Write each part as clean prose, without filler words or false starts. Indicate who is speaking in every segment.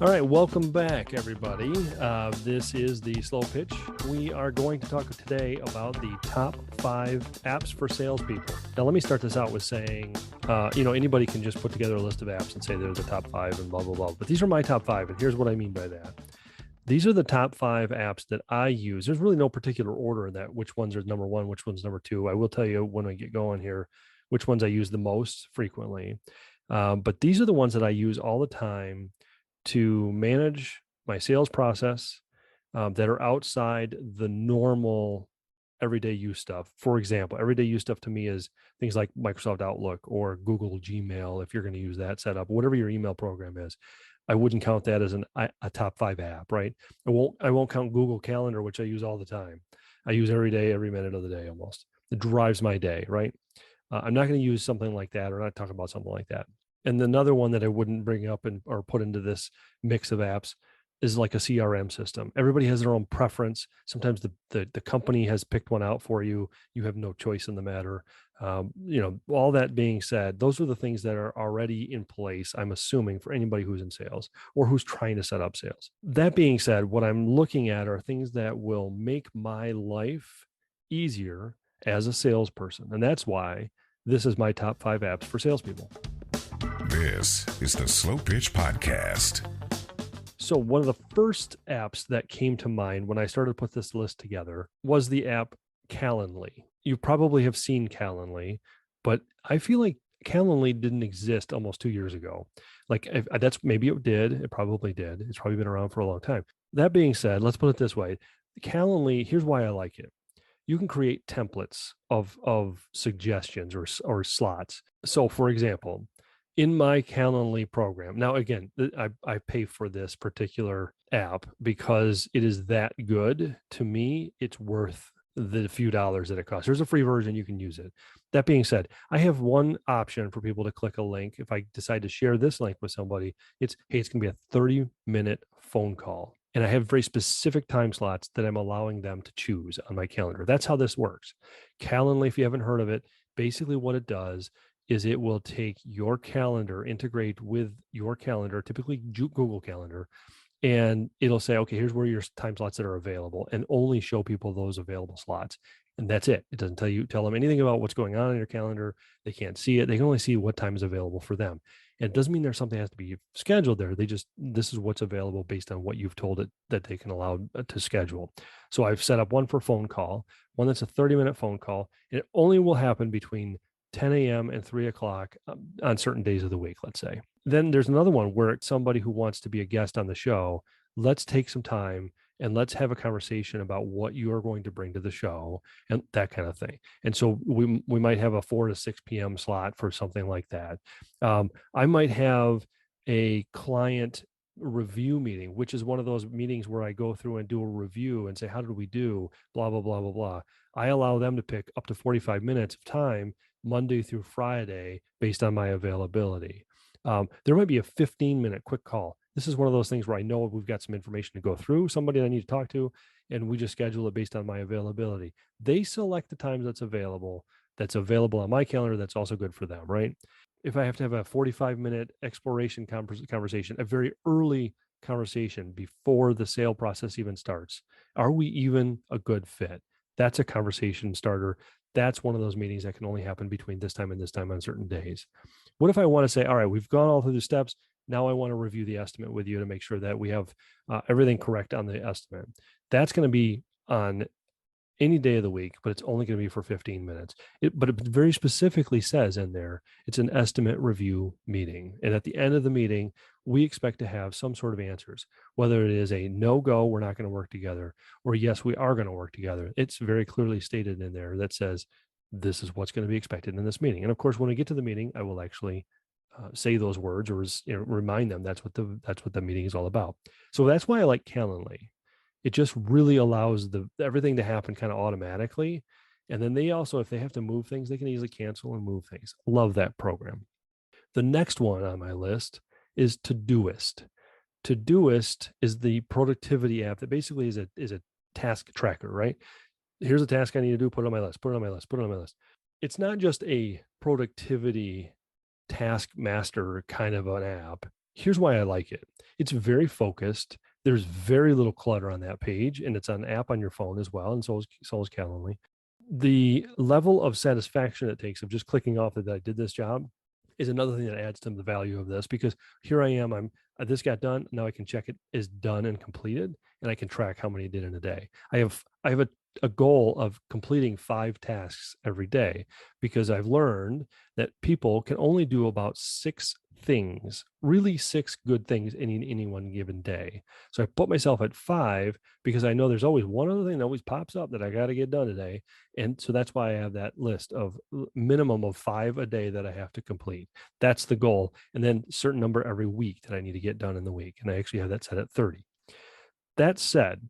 Speaker 1: All right, welcome back, everybody. This is the Slow Pitch. We are going to talk today about the top 5 apps for salespeople. Now, let me start this out with saying, anybody can just put together a list of apps and say they're the top 5 and blah, blah, blah. But these are my top 5, and here's what I mean by that. These are the top 5 apps that I use. There's really no particular order in that, which ones are number 1, which one's number 2. I will tell you when I get going here, which ones I use the most frequently. But these are the ones that I use all the time to manage my sales process that are outside the normal everyday use stuff. For example, everyday use stuff to me is things like Microsoft Outlook or Google Gmail, if you're going to use that setup, whatever your email program is. I wouldn't count that as a top 5 app, right? I won't count Google Calendar, which I use all the time. I use every day, every minute of the day almost. It drives my day, right? I'm not going to use something like that or not talk about something like that. And another one that I wouldn't bring up or put into this mix of apps is like a CRM system. Everybody has their own preference. Sometimes the company has picked one out for you. You have no choice in the matter. All that being said, those are the things that are already in place, I'm assuming, for anybody who's in sales or who's trying to set up sales. That being said, what I'm looking at are things that will make my life easier as a salesperson. And that's why this is my top 5 apps for salespeople.
Speaker 2: This is the Slow Pitch Podcast.
Speaker 1: So one of the first apps that came to mind when I started to put this list together was the app Calendly. You probably have seen Calendly, but I feel like Calendly didn't exist almost 2 years ago. That's maybe it did. It probably did. It's probably been around for a long time. That being said, let's put it this way. Calendly, here's why I like it. You can create templates of suggestions or slots. So for example, in my Calendly program, now again, I pay for this particular app because it is that good. To me, it's worth the few dollars that it costs. There's a free version, you can use it. That being said, I have one option for people to click a link. If I decide to share this link with somebody, it's going to be a 30-minute phone call. And I have very specific time slots that I'm allowing them to choose on my calendar. That's how this works. Calendly, if you haven't heard of it, basically what it does is it will take your calendar, integrate with your calendar, typically Google Calendar, and it'll say, okay, here's where your time slots that are available, and only show people those available slots. And that's it. It doesn't tell them anything about what's going on in your calendar. They can't see it. They can only see what time is available for them. And it doesn't mean there's something that has to be scheduled there. This is what's available based on what you've told it that they can allow to schedule. So I've set up one for phone call, one that's a 30-minute phone call, and it only will happen between 10 a.m. and 3 o'clock on certain days of the week, let's say. Then there's another one where it's somebody who wants to be a guest on the show. Let's take some time and let's have a conversation about what you are going to bring to the show and that kind of thing. And so we might have a 4 to 6 p.m. slot for something like that. I might have a client review meeting, which is one of those meetings where I go through and do a review and say, how did we do? Blah, blah, blah, blah, blah. I allow them to pick up to 45 minutes of time Monday through Friday based on my availability. There might be a 15-minute quick call. This is one of those things where I know we've got some information to go through, somebody I need to talk to, and we just schedule it based on my availability. They select the times that's available on my calendar. That's also good for them, right? If I have to have a 45-minute exploration conversation, a very early conversation before the sale process even starts, are we even a good fit? That's a conversation starter. That's one of those meetings that can only happen between this time and this time on certain days. What if I want to say, all right, we've gone all through the steps. Now I want to review the estimate with you to make sure that we have everything correct on the estimate. That's going to be on any day of the week, but it's only going to be for 15 minutes. But it very specifically says in there, it's an estimate review meeting. And at the end of the meeting, we expect to have some sort of answers, whether it is a no-go, we're not going to work together, or yes, we are going to work together. It's very clearly stated in there that says, this is what's going to be expected in this meeting. And of course, when we get to the meeting, I will actually say those words or remind them that's what the meeting is all about. So that's why I like Calendly. It just really allows everything to happen kind of automatically. And then they also, if they have to move things, they can easily cancel and move things. Love that program. The next one on my list is Todoist. Todoist is the productivity app that basically is a task tracker, right? Here's a task I need to do, put it on my list, put it on my list, put it on my list. It's not just a productivity task master kind of an app. Here's why I like it. It's very focused. There's very little clutter on that page, and it's an app on your phone as well, and so is Calendly. The level of satisfaction it takes of just clicking off that I did this job is another thing that adds to the value of this, because here I am, this got done. Now I can check it is done and completed, and I can track how many I did in a day. I have a goal of completing 5 tasks every day, because I've learned that people can only do about 6 things, really 6 good things in any one given day. So I put myself at 5, because I know there's always one other thing that always pops up that I got to get done today. And so that's why I have that list of minimum of 5 a day that I have to complete. That's the goal. And then certain number every week that I need to get done in the week. And I actually have that set at 30. That said,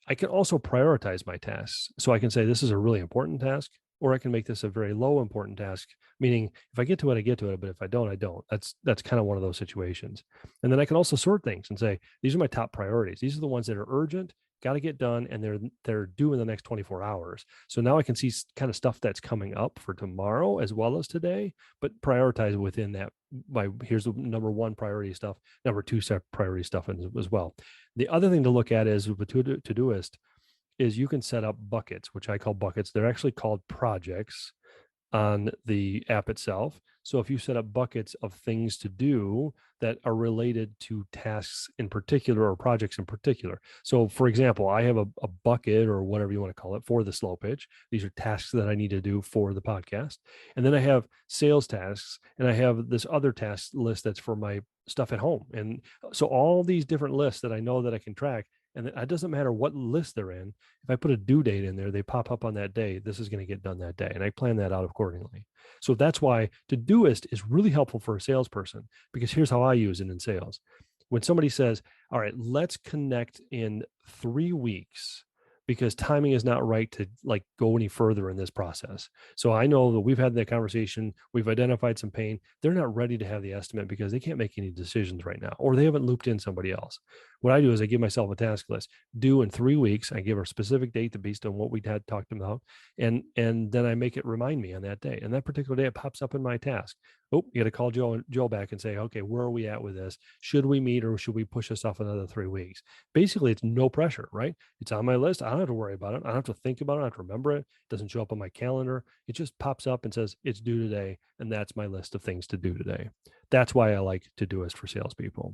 Speaker 1: I can also prioritize my tasks. So I can say this is a really important task, or I can make this a very low important task, meaning if I get to it, I get to it, but if I don't, I don't. That's kind of one of those situations. And then I can also sort things and say, these are my top priorities. These are the ones that are urgent, got to get done, and they're due in the next 24 hours. So now I can see kind of stuff that's coming up for tomorrow as well as today, but prioritize within that by here's the number 1 priority stuff, number 2 priority stuff as well. The other thing to look at is with Todoist is you can set up buckets, which I call buckets. They're actually called projects on the app itself. So if you set up buckets of things to do that are related to tasks in particular or projects in particular. So for example, I have a bucket or whatever you want to call it for the slow pitch. These are tasks that I need to do for the podcast. And then I have sales tasks, and I have this other task list that's for my stuff at home. And so all these different lists that I know that I can track, and it doesn't matter what list they're in. If I put a due date in there, they pop up on that day. This is going to get done that day. And I plan that out accordingly. So that's why Todoist is really helpful for a salesperson, because here's how I use it in sales. When somebody says, all right, let's connect in 3 weeks, because timing is not right to like go any further in this process. So I know that we've had that conversation. We've identified some pain. They're not ready to have the estimate because they can't make any decisions right now, or they haven't looped in somebody else. What I do is I give myself a task list due in 3 weeks. I give her a specific date based on what we had talked about. And then I make it remind me on that day. And that particular day, it pops up in my task. Oh, you got to call Joe back and say, okay, where are we at with this? Should we meet, or should we push this off another 3 weeks? Basically, it's no pressure, right? It's on my list. I don't have to worry about it. I don't have to think about it. I don't have to remember it. It doesn't show up on my calendar. It just pops up and says it's due today. And that's my list of things to do today. That's why I like Todoist for salespeople.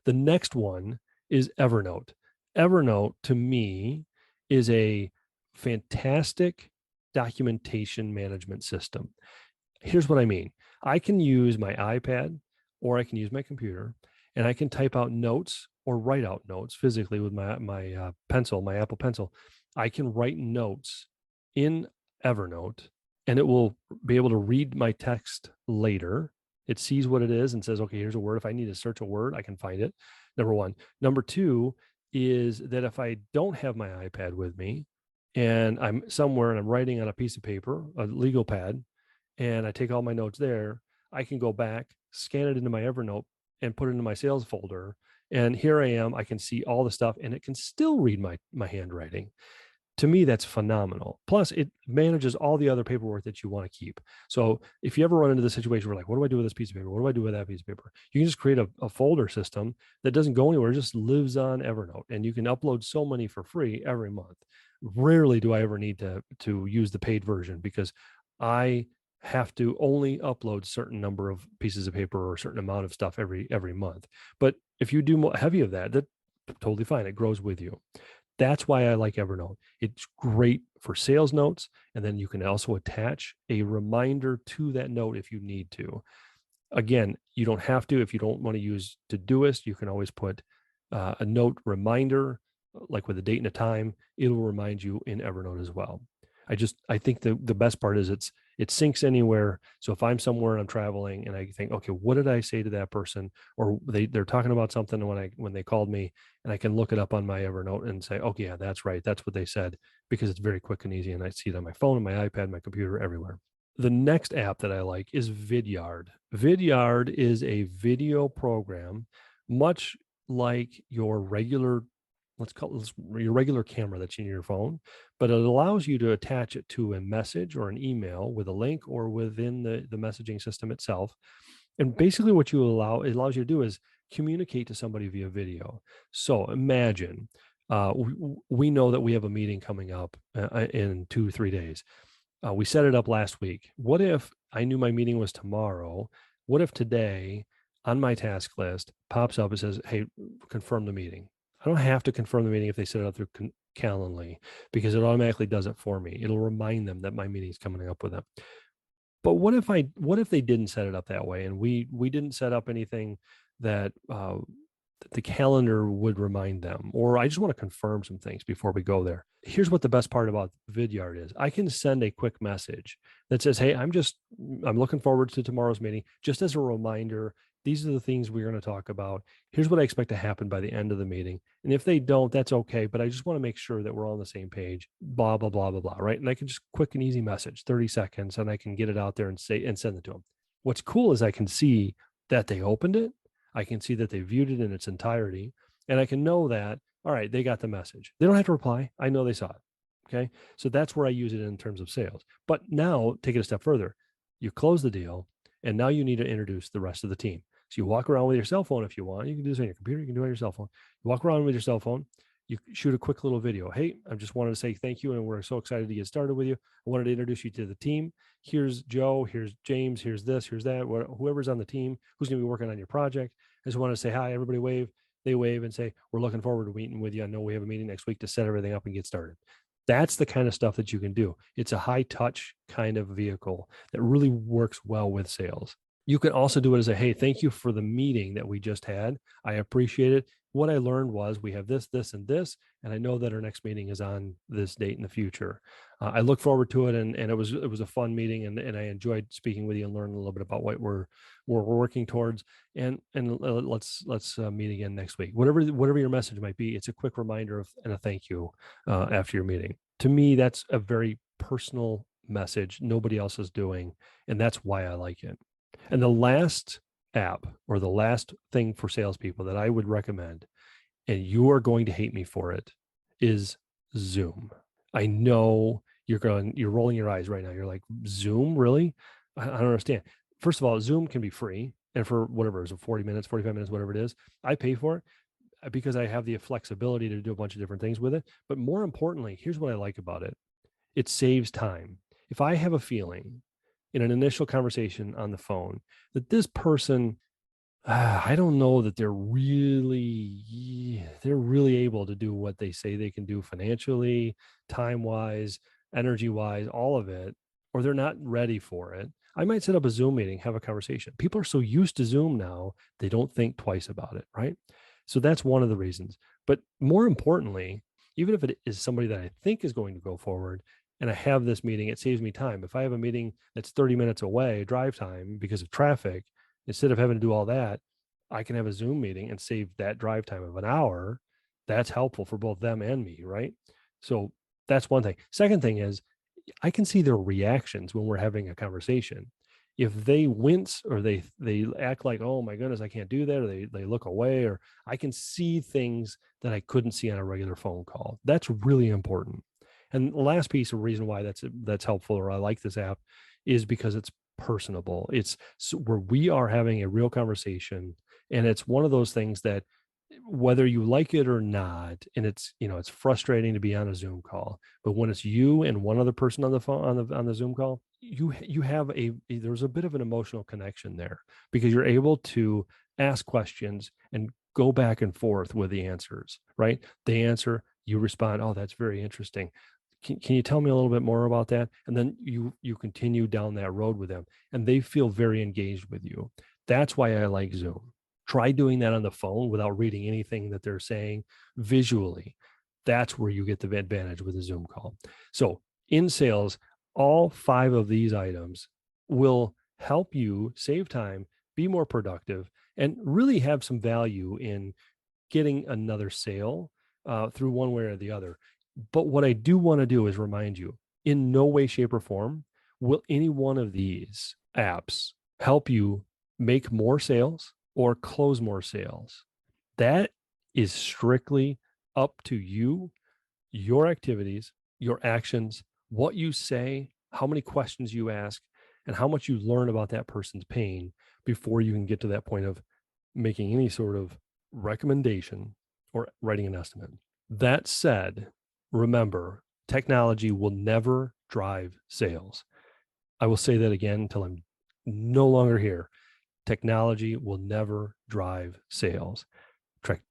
Speaker 1: The next one is Evernote. Evernote to me is a fantastic documentation management system. Here's what I mean. I can use my iPad, or I can use my computer, and I can type out notes or write out notes physically with my pencil, my Apple Pencil. I can write notes in Evernote, and it will be able to read my text later. It sees what it is and says, okay, here's a word. If I need to search a word, I can find it. Number 1. Number 2 is that if I don't have my iPad with me and I'm somewhere and I'm writing on a piece of paper, a legal pad, and I take all my notes there, I can go back, scan it into my Evernote, and put it into my sales folder. And here I am. I can see all the stuff, and it can still read my handwriting. To me, that's phenomenal. Plus, it manages all the other paperwork that you want to keep. So if you ever run into the situation where like, what do I do with this piece of paper? What do I do with that piece of paper? You can just create a folder system that doesn't go anywhere, it just lives on Evernote, and you can upload so many for free every month. Rarely do I ever need to use the paid version, because I have to only upload certain number of pieces of paper or a certain amount of stuff every month. But if you do more heavy of that, that's totally fine. It grows with you. That's why I like Evernote. It's great for sales notes. And then you can also attach a reminder to that note if you need to. Again, you don't have to. If you don't want to use Todoist, you can always put a note reminder, like with a date and a time. It'll remind you in Evernote as well. I think the best part is it syncs anywhere. So if I'm somewhere and I'm traveling and I think, okay, what did I say to that person? Or they're talking about something when they called me, and I can look it up on my Evernote and say, okay, yeah, that's right. That's what they said, because it's very quick and easy. And I see it on my phone, on my iPad, my computer, everywhere. The next app that I like is Vidyard. Vidyard is a video program, much like your regular, let's call it your regular camera that's in your phone, but it allows you to attach it to a message or an email with a link, or within the messaging system itself. And basically what it allows you to do is communicate to somebody via video. So imagine we know that we have a meeting coming up in 2-3 days. We set it up last week. What if I knew my meeting was tomorrow? What if today on my task list pops up and says, hey, confirm the meeting? I don't have to confirm the meeting if they set it up through Calendly, because it automatically does it for me. It'll remind them that my meeting is coming up with them. But what if they didn't set it up that way, and we didn't set up anything that the calendar would remind them, or I just want to confirm some things before we go there. Here's what the best part about Vidyard is. I can send a quick message that says, hey, I'm looking forward to tomorrow's meeting. Just as a reminder, these are the things we're going to talk about. Here's what I expect to happen by the end of the meeting. And if they don't, that's okay. But I just want to make sure that we're all on the same page, blah, blah, blah, blah, blah. Right. And I can just quick and easy message, 30 seconds, and I can get it out there and send it to them. What's cool is I can see that they opened it. I can see that they viewed it in its entirety, and I can know that, all right, they got the message. They don't have to reply. I know they saw it. Okay. So that's where I use it in terms of sales. But now take it a step further. You close the deal, and now you need to introduce the rest of the team. So you walk around with your cell phone if you want. You can do this on your computer. You can do it on your cell phone. You walk around with your cell phone. You shoot a quick little video. Hey, I just wanted to say thank you, and we're so excited to get started with you. I wanted to introduce you to the team. Here's Joe. Here's James. Here's this. Here's that. Whoever's on the team, who's going to be working on your project. I just want to say hi. Everybody wave. They wave and say, we're looking forward to meeting with you. I know we have a meeting next week to set everything up and get started. That's the kind of stuff that you can do. It's a high touch kind of vehicle that really works well with sales. You can also do it as a, hey, thank you for the meeting that we just had. I appreciate it. What I learned was we have this, this, and this, and I know that our next meeting is on this date in the future. I look forward to it, and it was a fun meeting, and I enjoyed speaking with you and learning a little bit about what we're working towards. And let's meet again next week. Whatever your message might be, it's a quick reminder and a thank you after your meeting. To me, that's a very personal message nobody else is doing, and that's why I like it. And the last app, or the last thing for salespeople that I would recommend, and you are going to hate me for it, is Zoom. I know you're rolling your eyes right now. You're like, Zoom, really? I don't understand. First of all, Zoom can be free, and for whatever, is it 40 minutes, 45 minutes, whatever it is, I pay for it because I have the flexibility to do a bunch of different things with it. But more importantly, here's what I like about it. It saves time. If I have a feeling in an initial conversation on the phone that this person, I don't know that they're really able to do what they say they can do financially, time-wise, energy-wise, all of it, or they're not ready for it, I might set up a Zoom meeting, have a conversation. People are so used to Zoom now, they don't think twice about it, right? So that's one of the reasons. But more importantly, even if it is somebody that I think is going to go forward, and I have this meeting, it saves me time. If I have a meeting that's 30 minutes away, drive time because of traffic, instead of having to do all that, I can have a Zoom meeting and save that drive time of an hour. That's helpful for both them and me, right? So that's one thing. Second thing is, I can see their reactions when we're having a conversation. If they wince, or they act like, oh my goodness, I can't do that, or they look away, or I can see things that I couldn't see on a regular phone call. That's really important. And the last piece of reason why that's helpful, or I like this app, is because it's personable. It's where we are having a real conversation, and it's one of those things that, whether you like it or not, and it's frustrating to be on a Zoom call, but when it's you and one other person on the phone on the Zoom call, you have there's a bit of an emotional connection there, because you're able to ask questions and go back and forth with the answers, right? They answer, you respond, oh, that's very interesting. Can you tell me a little bit more about that? And then you continue down that road with them, and they feel very engaged with you. That's why I like Zoom. Try doing that on the phone without reading anything that they're saying visually. That's where you get the advantage with a Zoom call. So in sales, all 5 of these items will help you save time, be more productive, and really have some value in getting another sale through one way or the other. But what I do want to do is remind you, in no way, shape, or form will any one of these apps help you make more sales or close more sales. That is strictly up to you, your activities, your actions, what you say, how many questions you ask, and how much you learn about that person's pain before you can get to that point of making any sort of recommendation or writing an estimate. That said, remember, technology will never drive sales. I will say that again until I'm no longer here. Technology will never drive sales.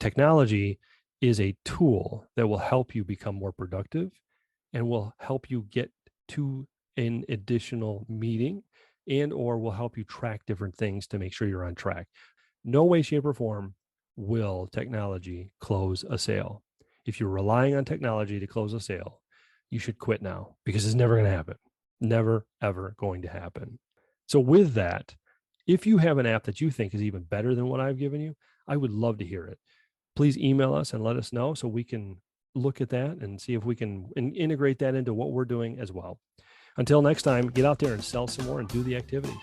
Speaker 1: Technology is a tool that will help you become more productive and will help you get to an additional meeting and or will help you track different things to make sure you're on track. No way, shape, or form will technology close a sale. If you're relying on technology to close a sale, you should quit now because it's never going to happen. Never, ever going to happen. So with that, if you have an app that you think is even better than what I've given you, I would love to hear it. Please email us and let us know so we can look at that and see if we can integrate that into what we're doing as well. Until next time, get out there and sell some more and do the activities.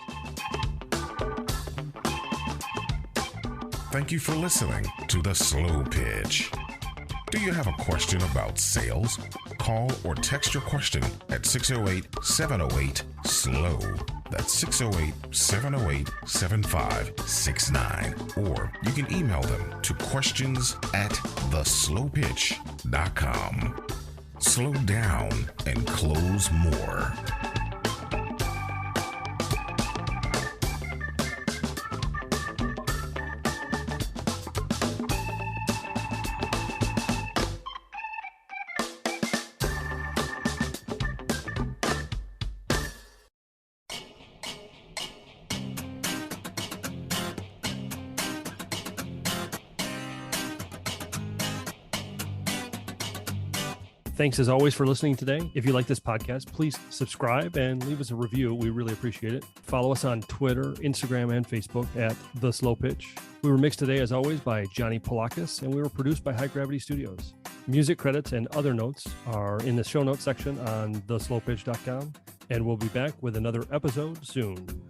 Speaker 2: Thank you for listening to The Slow Pitch. Do you have a question about sales? Call or text your question at 608-708-SLOW. That's 608-708-7569. Or you can email them to questions@theslowpitch.com. Slow down and close more.
Speaker 1: Thanks as always for listening today. If you like this podcast, please subscribe and leave us a review. We really appreciate it. Follow us on Twitter, Instagram, and Facebook at The Slow Pitch. We were mixed today, as always, by Johnny Polakis, and we were produced by High Gravity Studios. Music credits and other notes are in the show notes section on theslowpitch.com, and we'll be back with another episode soon.